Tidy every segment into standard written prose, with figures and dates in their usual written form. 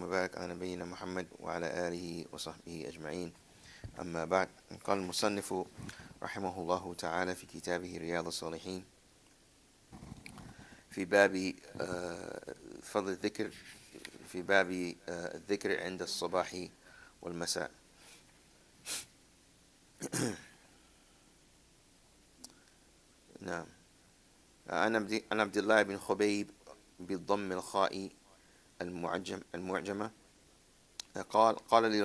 وبارك على نبينا محمد وعلى آله وصحبه أجمعين. أما بعد، قال المصنف رحمه الله تعالى في كتابه رياض الصالحين في باب فضل الذكر، في باب الذكر عند الصباح والمساء. نعم. عن عبد الله بن خبيب بالضم الخاء المعجمة قال لي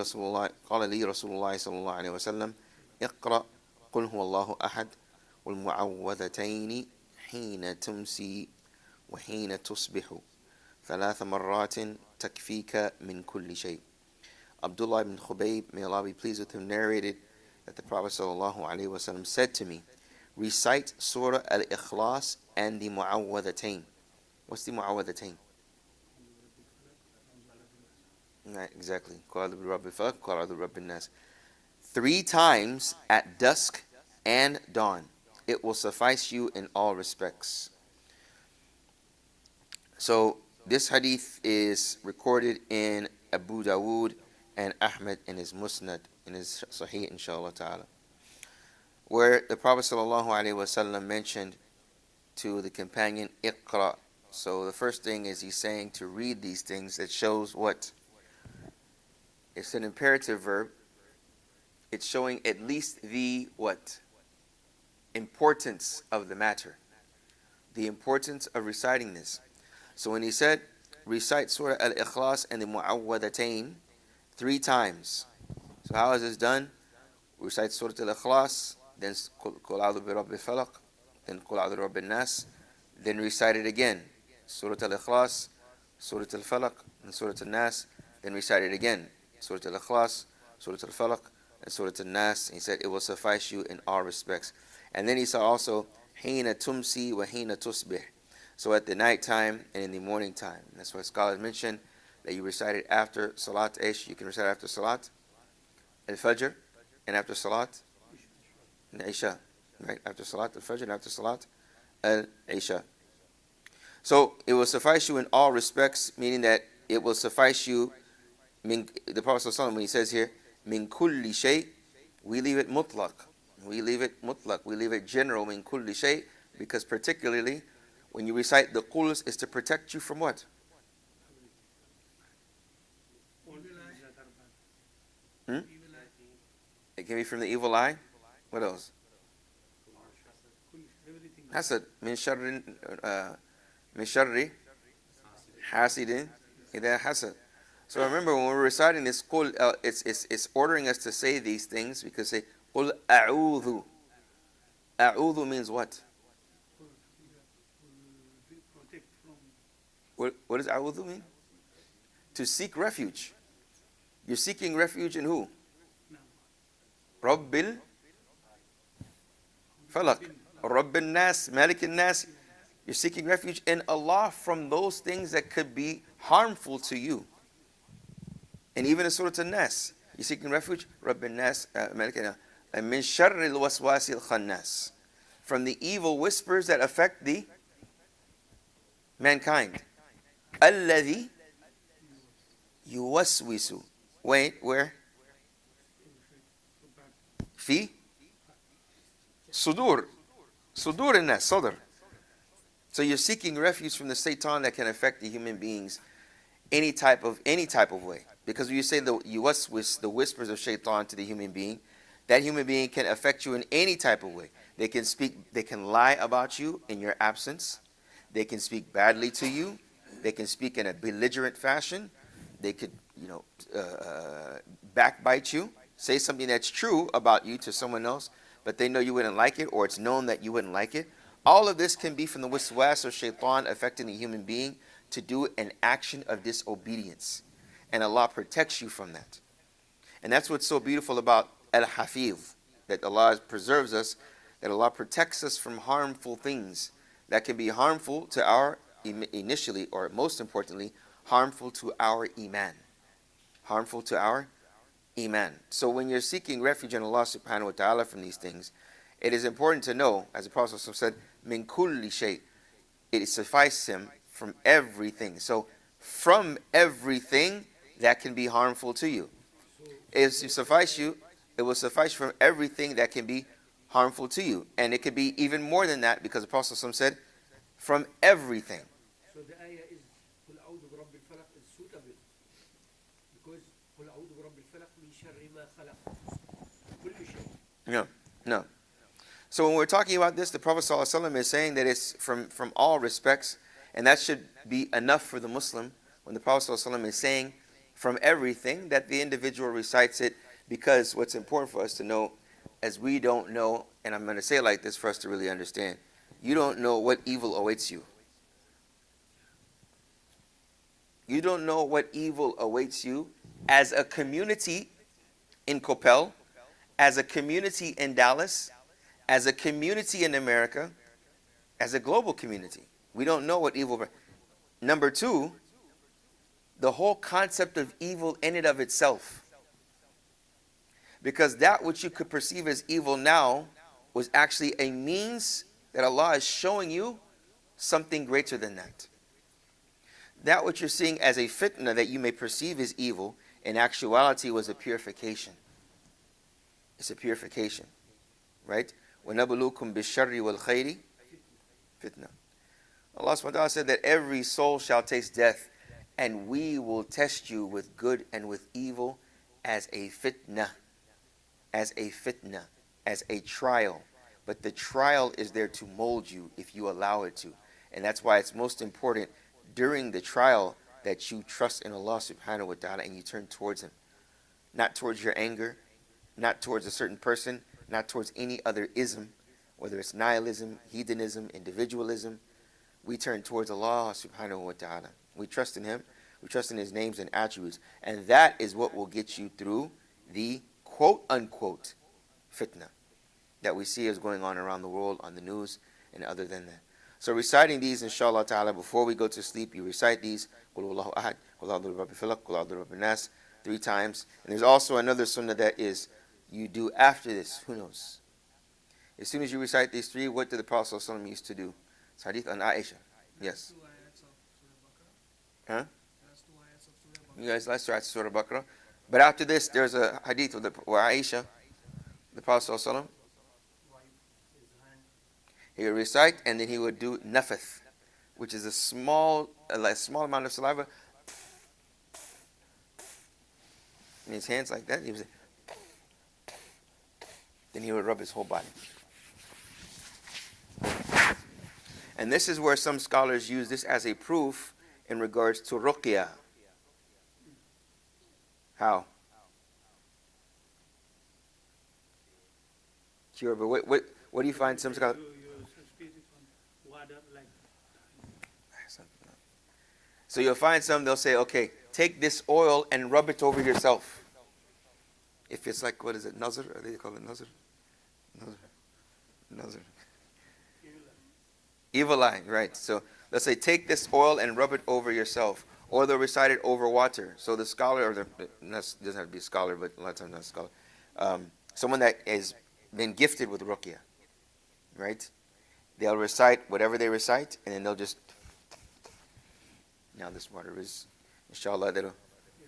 رسول الله صلى الله عليه وسلم: اقرأ قل هو الله أحد والمعوذتين حين تمسي وحين تصبح 3 مرات تكفيك من كل شيء. Abdullah ibn Khubayb, may Allah be pleased with him, narrated that the Prophet sallallahu alaihi wasallam said to me, recite Surah Al-Ikhlas and the Mu'awwadhatayn. What's the Mu'awwadhatayn? Right, exactly. Qul a'udhu bi rabbil falaq, qul a'udhu bi rabbin nas. 3 times at dusk and dawn. It will suffice you in all respects. So this hadith is recorded in Abu Dawood and Ahmad in his Musnad, in his Sahih, inshallah ta'ala, where the Prophet sallallahu alaihi wasallam mentioned to the companion, Iqra. So the first thing is he's saying to read these things. That shows what? It's an imperative verb. It's showing at least the what? Importance of the matter. The importance of reciting this. So when he said, recite Surah Al-Ikhlas and the Mu'awwadhatayn 3 times. So how is this done? Recite Surah Al-Ikhlas, then Qul a'udhu bi rabbil falaq, then Qul a'udhu bi rabbin nas, then recite it again. Surah Al-Ikhlas, Surah Al-Falaq, and Surah Al-Nas, then recite it again. Surah Al-Ikhlas, Surah Al-Falaq, and Surah Al-Nas. He said it will suffice you in all respects. And then he said also, Hina tumsi wa hina tusbih. So at the night time and in the morning time. That's why scholars mention that you recite it after Salat Ish. You can recite it after Salat Al-Fajr and after Salat Al-Isha. Right? After Salat Al-Fajr and after Salat Al-Isha. So it will suffice you in all respects, meaning that it will suffice you. The Prophet ﷺ, when he says here, min kulli shay, we leave it mutlaq. We leave it mutlaq. We leave it general, min kulli shay, because particularly when you recite the quls, is to protect you from what? It can be from the evil eye. What else? Hasad. Min sharri hasidin idha hasad. So remember, when we're reciting this qul, it's ordering us to say these things, because say qul a'udhu. A'udhu means what? What does a'udhu mean? To seek refuge. You're seeking refuge in who? Rabbil falaq, Rabbin nas, Malikin nas. You're seeking refuge in Allah from those things that could be harmful to you. And even in Surah An-Nas, you're seeking refuge, Rabbin nas, Malikin nas, and min sharri al-waswasil khannas, from the evil whispers that affect the mankind. Alladhi yuwaswisu. Wait, where? Fi sudur. Sudur in that, sadr. So you're seeking refuge from the Satan that can affect the human beings any type of way. Because when you say the whispers of Shaitan to the human being, that human being can affect you in any type of way. They can speak, they can lie about you in your absence. They can speak badly to you. They can speak in a belligerent fashion. They could, backbite you, say something that's true about you to someone else, but they know you wouldn't like it, or it's known that you wouldn't like it. All of this can be from the waswas of Shaitan affecting the human being to do an action of disobedience. And Allah protects you from that. And that's what's so beautiful about Al-Hafiz, that Allah preserves us, that Allah protects us from harmful things that can be harmful to our, initially, or most importantly, harmful to our iman. Harmful to our iman. So when you're seeking refuge in Allah subhanahu wa ta'ala from these things, it is important to know, as the Prophet said, min kulli shay, it suffices him from everything. So from everything that can be harmful to you. If you suffice you, it will suffice from everything that can be harmful to you. And it could be even more than that, because the Prophet said, from everything. So the ayah is قل أعوذ برب الفلق is suitable because قل أعوذ برب الفلق من شر ما خلق كل شيء. No, no. So when we're talking about this, the Prophet ﷺ is saying that it's from all respects, and that should be enough for the Muslim when the Prophet ﷺ is saying from everything, that the individual recites it, because what's important for us to know, as we don't know, and I'm going to say it like this for us to really understand, you don't know what evil awaits you. You don't know what evil awaits you as a community in Coppell, as a community in Dallas, as a community in America, as a global community. We don't know what evil. Number two, the whole concept of evil in and of itself. Because that which you could perceive as evil now was actually a means that Allah is showing you something greater than that. That which you're seeing as a fitna that you may perceive as evil, in actuality was a purification. It's a purification. Right? وَنَبْلُوكُمْ بِالشَّرِّ وَالْخَيْرِ fitna. Allah subhanahu wa ta'ala said that every soul shall taste death, and we will test you with good and with evil as a fitna. As a fitna. As a trial. But the trial is there to mold you if you allow it to. And that's why it's most important during the trial that you trust in Allah subhanahu wa ta'ala and you turn towards Him. Not towards your anger, not towards a certain person, not towards any other ism, whether it's nihilism, hedonism, individualism. We turn towards Allah subhanahu wa ta'ala. We trust in Him. We trust in His names and attributes. And that is what will get you through the quote-unquote fitna that we see is going on around the world on the news and other than that. So reciting these, inshallah ta'ala, before we go to sleep, you recite these, قُلْ هُوَ اللَّهُ أَحَدٌ قُلْ أَعُوذُ بِرَبِّ الْفَلَقِ قُلْ أَعُوذُ بِرَبِّ النَّاسِ 3 times. And there's also another sunnah that is you do after this. Who knows? As soon as you recite these 3, what did the Prophet ﷺ used to do? It's hadith on Aisha. Yes. Huh? You guys, let's start Surah Baqarah. But after this, there's a hadith of Aisha, the Prophet ﷺ. He would recite, and then he would do nafath, which is a small amount of saliva in his hands like that. He was, then he would rub his whole body. And this is where some scholars use this as a proof in regards to ruqya. How? Cure, but what do you find some scholars? So you'll find some, they'll say, okay, take this oil and rub it over yourself. If it's like, what is it, nazar? Or they call it nazar? Nazar. Evil eye, right. So let's say, take this oil and rub it over yourself. Or they'll recite it over water. So the scholar, or doesn't have to be a scholar, but a lot of times not a scholar. Someone that has been gifted with ruqya, right? They'll recite whatever they recite, and then they'll just, now this water is, inshallah, that'll. Is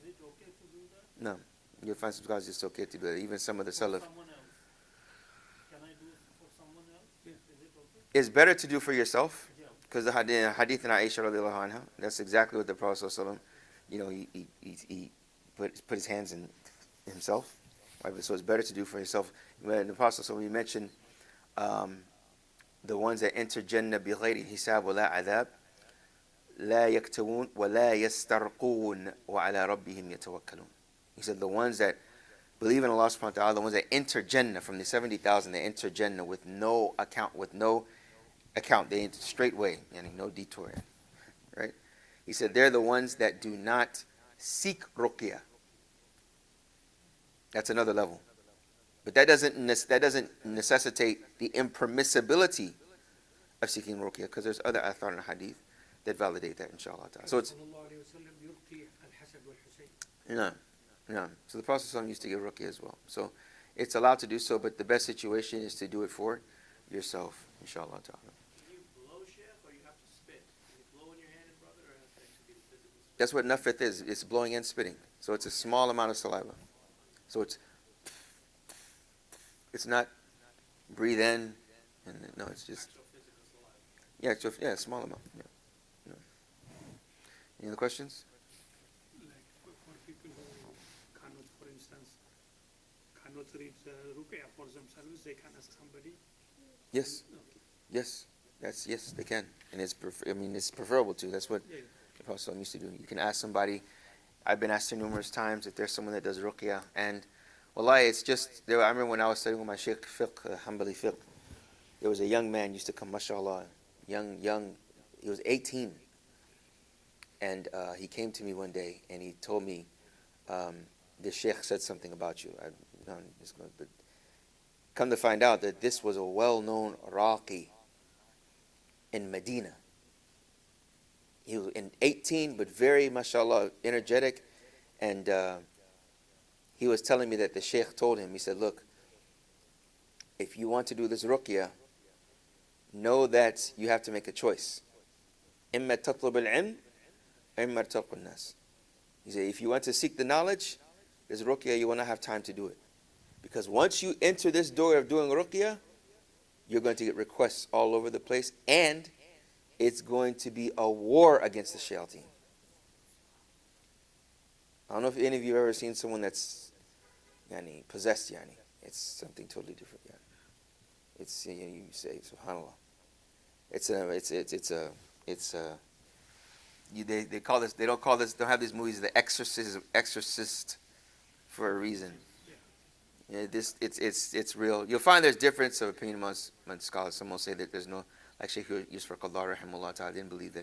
it okay to do that? No. You'll find some scholars it's okay to do that. Even some of the salaf. Someone else. Can I do it for someone else? Yeah. Is it okay? It's better to do for yourself. Because the hadith in Aisha radiallahu anha, that's exactly what the Prophet ﷺ, he put his hands in himself. Right? So it's better to do for yourself. When the Prophet ﷺ, he mentioned the ones that enter Jannah بغير حساب ولا عذاب لا يكتوون ولا يسترقون وعلى ربهم يتوكلون. He said the ones that believe in Allah subhanahu wa ta'ala, the ones that enter Jannah, from the 70,000 that enter Jannah with no account, they enter straight way, no detour, right? He said they're the ones that do not seek ruqya. That's another level, but that doesn't necessitate the impermissibility of seeking ruqya, because there's other athar and hadith that validate that, inshallah. So it's no. So the Prophet ﷺ used to give ruqya as well. So it's allowed to do so, but the best situation is to do it for yourself, inshallah ta'ala. That's what nafith is. It's blowing and spitting. So it's a small amount of saliva. So it's not breathe in, and no, it's just yeah, small amount. Yeah. Yeah. Any other questions? Like for people who cannot, for instance, cannot read ruqya for themselves, they can ask somebody. Yes. Okay. Yes. Yes, they can, and it's it's preferable to. That's what Yeah. the Prophet used to do. You can ask somebody. I've been asked numerous times if there's someone that does ruqya, and wallahi, it's just. I remember when I was studying with my Sheikh fiqh, Hanbali fiqh, there was a young man used to come, mashallah, young. He was 18, and he came to me one day and he told me, the Sheikh said something about you. But come to find out that this was a well-known Raqi in Medina. He was 18, but very, mashallah, energetic. And he was telling me that the Sheikh told him, he said, look, if you want to do this ruqya, know that you have to make a choice. إِمَّا تَطْلُبُ الْعِلْمِ إِمَّا تَرْقُ النَّاسِ. He said, if you want to seek the knowledge, this ruqya, you will not have time to do it. Because once you enter this door of doing ruqya, you're going to get requests all over the place, and it's going to be a war against the shayateen. I don't know if any of you have ever seen someone that's possessed. It's something totally different. It's you say subhanallah. They call this. They don't call this. Don't have these movies. The Exorcist, for a reason. Yeah, it's real. You'll find there's difference of opinion amongst scholars. Some will say that there's no, like Shaykh Yusuf Qadar rahimahullah ta'ala didn't believe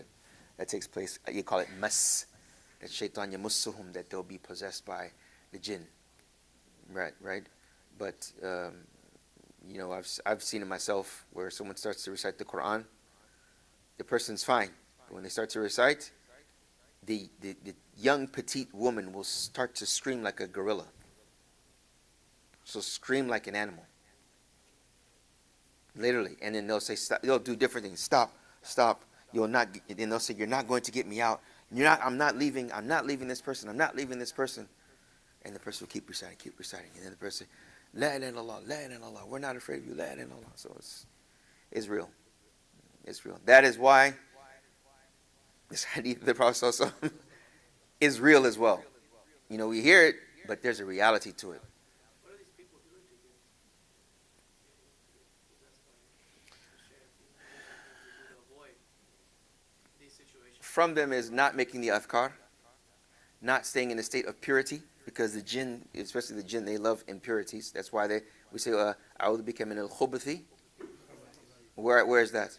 that takes place. You call it mas, that shaitan yamussuhum, that they'll be possessed by the jinn. Right. But I've seen it myself where someone starts to recite the Quran, the person's fine, but when they start to recite, the young petite woman will start to scream like a gorilla. So scream like an animal. Literally. And then they'll say, stop. They'll do different things. Stop. You'll not. Then they'll say, you're not going to get me out. I'm not leaving this person. I'm not leaving this person. And the person will keep reciting. And then the person, La ilaha illallah, La ilaha illallah. We're not afraid of you, La ilaha illallah. So it's real. It's real. That is why this hadith of the Prophet ﷺ is real as well. We hear it, but there's a reality to it. From them is not making the adhkar, not staying in a state of purity, because the jinn, especially the jinn, they love impurities. That's why we say, "A'udhu bika min al-khubuthi." Where is that?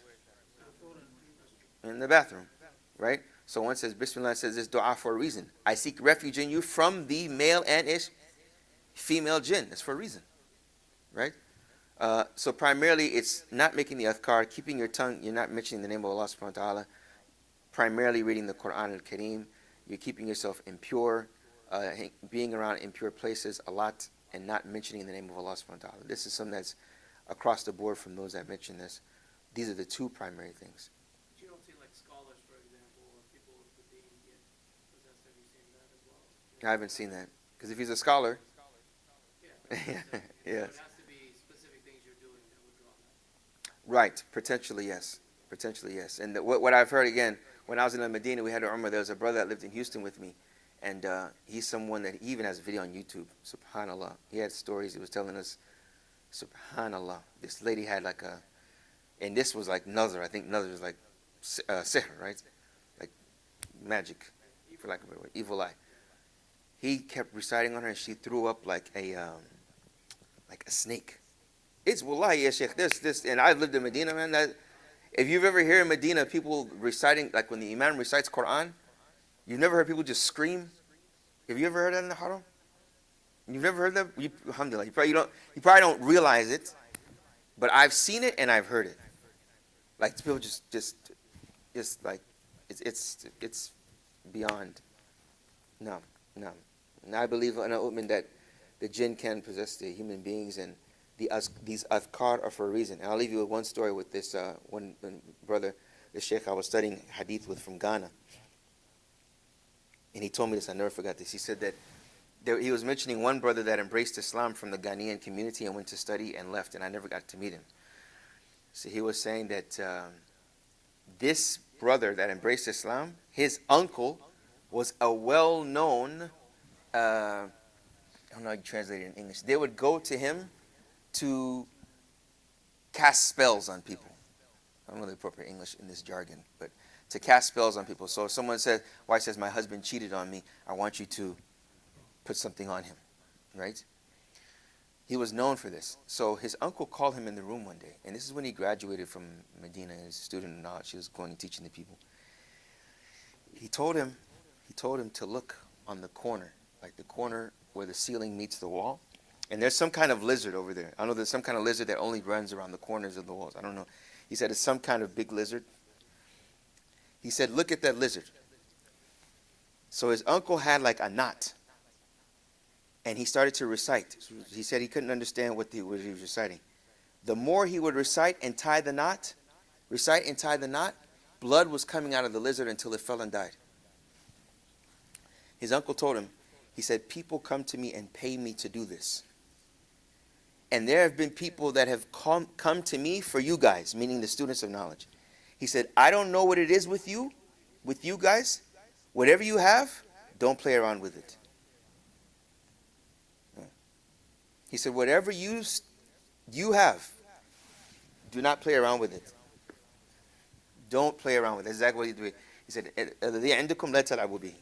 In the bathroom, right? So one says, Bismillah, says this dua for a reason. I seek refuge in you from the male and female jinn. That's for a reason, right? So primarily, it's not making the adhkar, keeping your tongue. You're not mentioning the name of Allah subhanahu wa ta'ala. Primarily reading the Quran al-Kareem. You're keeping yourself impure, being around impure places a lot, and not mentioning the name of Allah subhanahu wa ta'ala. This is something that's across the board from those that mention this. These are the two primary things. But you don't see like scholars, for example, or people with the deen get possessed. Have you seen that as well? I haven't seen that. Because if he's a scholar, Yeah. yes. So it has to be specific things you're doing that would draw that. Right, potentially yes. And what I've heard, again, when I was in Medina, we had an Umrah. There was a brother that lived in Houston with me, and he's someone that he even has a video on YouTube. Subhanallah, he had stories. He was telling us, Subhanallah, this lady had and this was like nazar. I think nazar is like sihr, right? Like magic, for lack of a better word, evil eye. He kept reciting on her, and she threw up like a snake. It's wallahi, ya Sheikh. This, and I've lived in Medina, man. If you've ever heard in Medina people reciting, like when the Imam recites Quran, you've never heard people just scream. Have you ever heard that in the Haram? You've never heard that? Alhamdulillah. You probably don't realize it, but I've seen it and I've heard it. Like people just like it's beyond. No. And I believe in a that the jinn can possess the human beings, and these adhkar are for a reason. And I'll leave you with one story with this one brother, the sheikh I was studying hadith with from Ghana. And he told me this, I never forgot this. He said that he was mentioning one brother that embraced Islam from the Ghanaian community and went to study and left, and I never got to meet him. So he was saying that this brother that embraced Islam, his uncle was a well-known, I don't know how you translate it in English. They would go to him to cast spells on people. I don't know the appropriate English in this jargon, but to cast spells on people. So if someone says, wife says, my husband cheated on me, I want you to put something on him, right? He was known for this. So his uncle called him in the room one day, and this is when he graduated from Medina, as a student of knowledge. He was going and teaching the people. He told him to look on the corner, like the corner where the ceiling meets the wall, and there's some kind of lizard over there. I know there's some kind of lizard that only runs around the corners of the walls. I don't know. He said it's some kind of big lizard. He said, look at that lizard. So his uncle had like a knot, and he started to recite. He said he couldn't understand what he was reciting. The more he would recite and tie the knot, blood was coming out of the lizard until it fell and died. His uncle told him, he said, people come to me and pay me to do this. And there have been people that have come to me for you guys, meaning the students of knowledge. He said, I don't know what it is with you guys. Whatever you have, don't play around with it. He said, whatever you have, do not play around with it. Don't play around with it. That's exactly what he did. He said, الَّذِي عِنْدُكُمْ لَا تَلْعَبُوا بِهِ.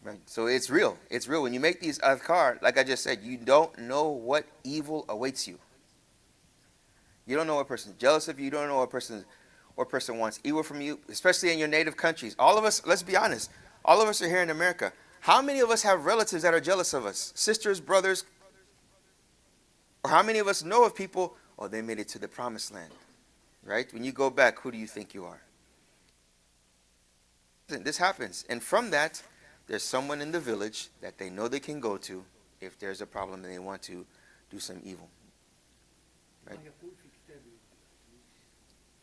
Right? So it's real. It's real. When you make these adhkar, like I just said, you don't know what evil awaits you. You don't know what person's jealous of you. You don't know what person wants evil from you, especially in your native countries. All of us, let's be honest, all of us are here in America. How many of us have relatives that are jealous of us? Sisters, brothers? Or how many of us know of people, oh, they made it to the promised land? Right? When you go back, who do you think you are? This happens. And from that, there's someone in the village that they know they can go to if there's a problem and they want to do some evil. Right? الله يقول في كتابه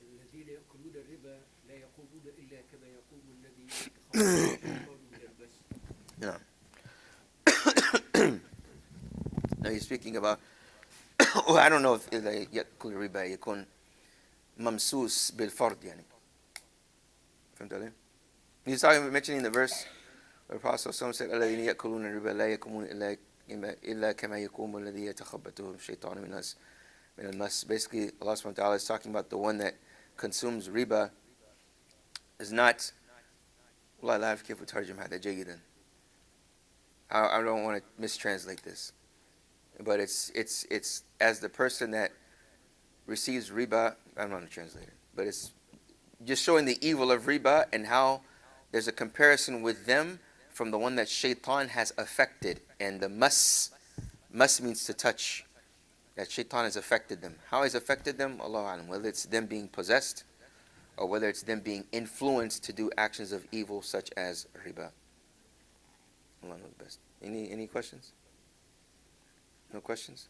الذين يأكلون الربا لا يقومون إلا كما يقوم الذي يتخبطه الشيطان من المس. Now he's speaking about, well, I don't know if يأكل الربا يكون ممسوس بالفرد يعني. فهمت علي? He's mentioning the verse where the Prophet said, الذين يأكلون الربا لا يقومون إلا كما يقوم الذي يتخبطه الشيطان من المس. Basically, Allah subhanahu wa ta'ala is talking about the one that consumes riba is not, والله لا أعرف كيف أترجم هذا جيدا. I don't want to mistranslate this, but it's as the person that receives riba. I'm not going to translate it, but it's just showing the evil of riba and how there's a comparison with them from the one that shaitan has affected. And the mas means to touch. That shaitan has affected them. How has affected them? Allahu Alam. Whether it's them being possessed or whether it's them being influenced to do actions of evil such as riba. Allah knows best. Any questions? No questions?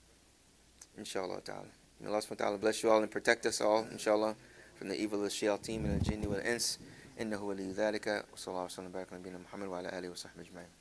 Inshallah ta'ala. May Allah subhanahu wa ta'ala bless you all and protect us all, inshallah, from the evil of the shayateen and the jinni wal ins. إنه ولي ذلك وصلى الله وسلم وبارك على نبينا محمد وعلى آله وصحبه أجمعين.